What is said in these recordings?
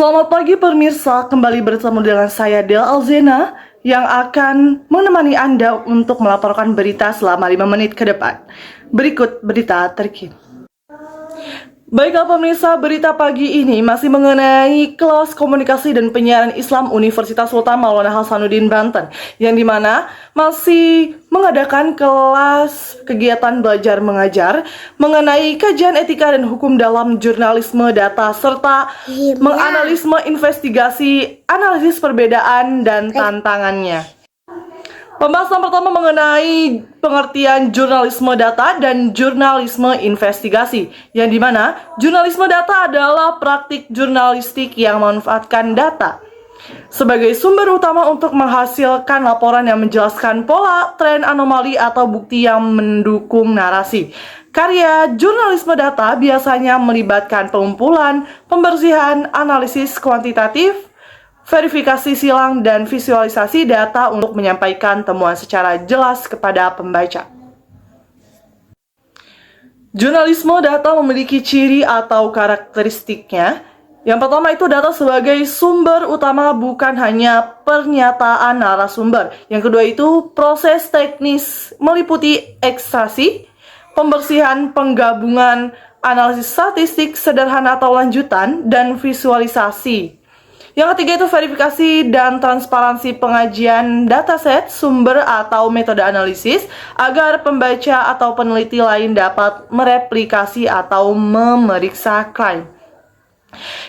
Selamat pagi pemirsa, kembali bertemu dengan saya Del Alzena yang akan menemani Anda untuk melaporkan berita selama 5 menit ke depan. Berikut berita terkini. Baiklah pemirsa, berita pagi ini masih mengenai kelas komunikasi dan penyiaran Islam Universitas Sultan Maulana Hasanuddin Banten, yang dimana masih mengadakan kelas kegiatan belajar mengajar mengenai kajian etika dan hukum dalam jurnalisme data serta menganalisme investigasi, analisis perbedaan dan tantangannya. Pembahasan pertama mengenai pengertian jurnalisme data dan jurnalisme investigasi, yang dimana jurnalisme data adalah praktik jurnalistik yang memanfaatkan data sebagai sumber utama untuk menghasilkan laporan yang menjelaskan pola, tren, anomali, atau bukti yang mendukung narasi. Karya jurnalisme data biasanya melibatkan pengumpulan, pembersihan, analisis kuantitatif, verifikasi silang, dan visualisasi data untuk menyampaikan temuan secara jelas kepada pembaca. Jurnalisme data memiliki ciri atau karakteristiknya. Yang pertama itu data sebagai sumber utama, bukan hanya pernyataan narasumber. Yang kedua itu proses teknis meliputi ekstraksi, pembersihan, penggabungan, analisis statistik sederhana atau lanjutan, dan visualisasi. Yang ketiga itu verifikasi dan transparansi pengajian dataset, sumber atau metode analisis agar pembaca atau peneliti lain dapat mereplikasi atau memeriksa klaim.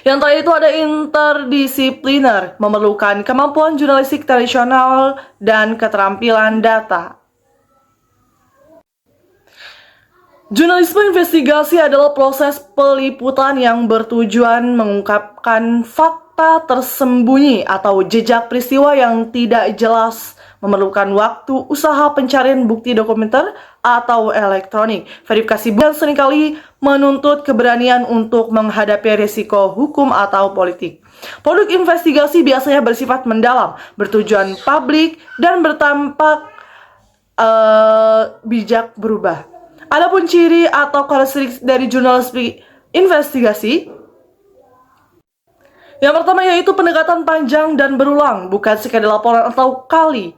Yang terakhir itu ada interdisipliner, memerlukan kemampuan jurnalistik tradisional dan keterampilan data. Jurnalisme investigasi adalah proses peliputan yang bertujuan mengungkapkan fakta tersembunyi atau jejak peristiwa yang tidak jelas, memerlukan waktu, usaha pencarian bukti dokumenter atau elektronik. Verifikasi dan seringkali menuntut keberanian untuk menghadapi risiko hukum atau politik. Produk investigasi biasanya bersifat mendalam, bertujuan publik, dan bertampak bijak berubah. Adapun ciri atau karakteristik dari jurnalistik investigasi, yang pertama yaitu pendekatan panjang dan berulang, bukan sekadar laporan atau kali,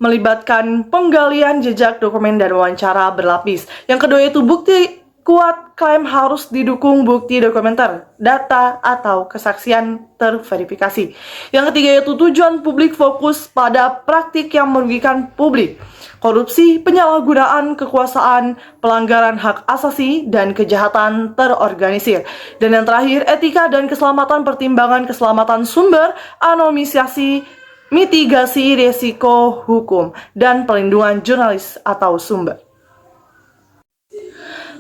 melibatkan penggalian jejak dokumen dan wawancara berlapis. Yang kedua yaitu bukti kuat, klaim harus didukung bukti dokumenter, data, atau kesaksian terverifikasi. Yang ketiga yaitu tujuan publik, fokus pada praktik yang merugikan publik, korupsi, penyalahgunaan kekuasaan, pelanggaran hak asasi, dan kejahatan terorganisir. Dan yang terakhir, etika dan keselamatan, pertimbangan keselamatan sumber, anonimisasi, mitigasi risiko hukum, dan pelindungan jurnalis atau sumber.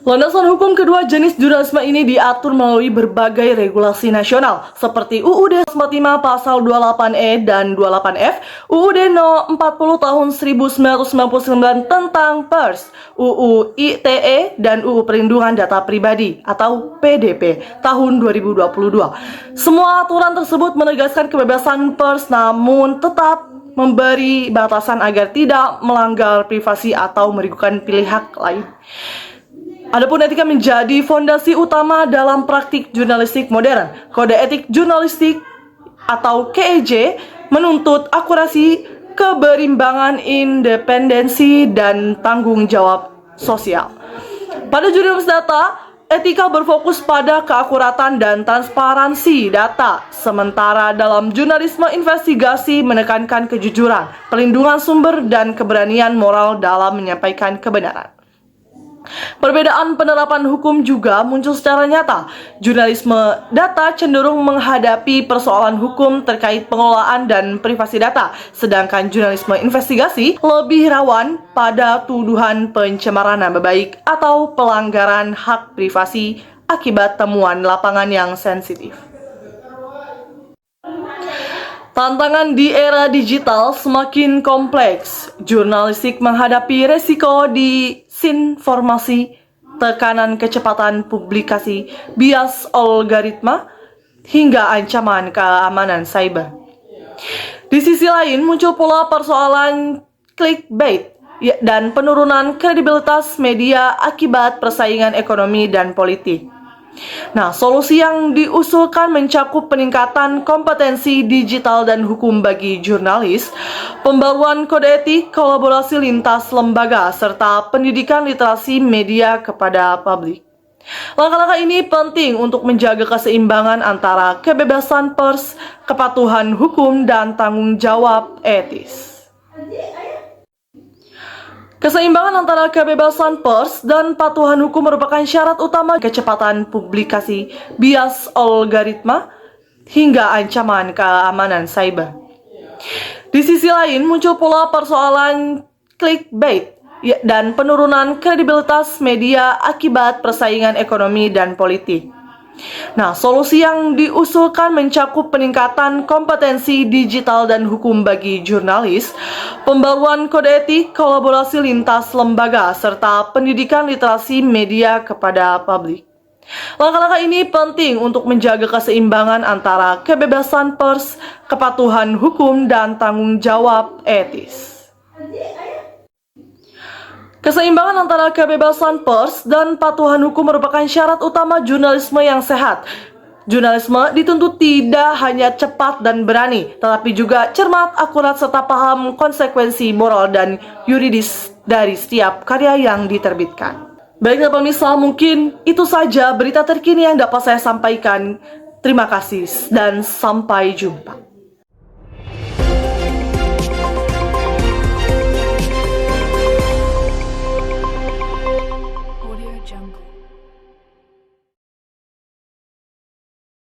Landasan hukum kedua jenis jurnalisme ini diatur melalui berbagai regulasi nasional seperti UUD 45 pasal 28E dan 28F, UUD No. 40 tahun 1999 tentang pers, UU ITE, dan UU Perlindungan Data Pribadi atau PDP tahun 2022. Semua aturan tersebut menegaskan kebebasan pers namun tetap memberi batasan agar tidak melanggar privasi atau merugikan pihak lain. Adapun etika menjadi fondasi utama dalam praktik jurnalistik modern. Kode etik jurnalistik atau KEJ menuntut akurasi, keberimbangan, independensi, dan tanggung jawab sosial. Pada jurnalisme data, etika berfokus pada keakuratan dan transparansi data, sementara dalam jurnalisme investigasi menekankan kejujuran, pelindungan sumber, dan keberanian moral dalam menyampaikan kebenaran. Perbedaan penerapan hukum juga muncul secara nyata. Jurnalisme data cenderung menghadapi persoalan hukum terkait pengelolaan dan privasi data, sedangkan jurnalisme investigasi lebih rawan pada tuduhan pencemaran nama baik atau pelanggaran hak privasi akibat temuan lapangan yang sensitif. Tantangan di era digital semakin kompleks. Jurnalistik menghadapi resiko disinformasi, tekanan kecepatan publikasi, bias algoritma, hingga ancaman keamanan cyber. Di sisi lain, muncul pula persoalan clickbait dan penurunan kredibilitas media akibat persaingan ekonomi dan politik. Nah, solusi yang diusulkan mencakup peningkatan kompetensi digital dan hukum bagi jurnalis, pembaruan kode etik, kolaborasi lintas lembaga, serta pendidikan literasi media kepada publik. Langkah-langkah ini penting untuk menjaga keseimbangan antara kebebasan pers, kepatuhan hukum, dan tanggung jawab etis. Keseimbangan antara kebebasan pers dan patuhan hukum merupakan syarat utama kecepatan publikasi, bias algoritma, hingga ancaman keamanan cyber. Di sisi lain, muncul pula persoalan clickbait dan penurunan kredibilitas media akibat persaingan ekonomi dan politik. Nah, solusi yang diusulkan mencakup peningkatan kompetensi digital dan hukum bagi jurnalis, pembaruan kode etik, kolaborasi lintas lembaga, serta pendidikan literasi media kepada publik. Langkah-langkah ini penting untuk menjaga keseimbangan antara kebebasan pers, kepatuhan hukum, dan tanggung jawab etis. Keseimbangan antara kebebasan pers dan patuhan hukum merupakan syarat utama jurnalisme yang sehat. Jurnalisme dituntut tidak hanya cepat dan berani, tetapi juga cermat, akurat, serta paham konsekuensi moral dan yuridis dari setiap karya yang diterbitkan. Baiklah pemirsa, mungkin itu saja berita terkini yang dapat saya sampaikan. Terima kasih dan sampai jumpa.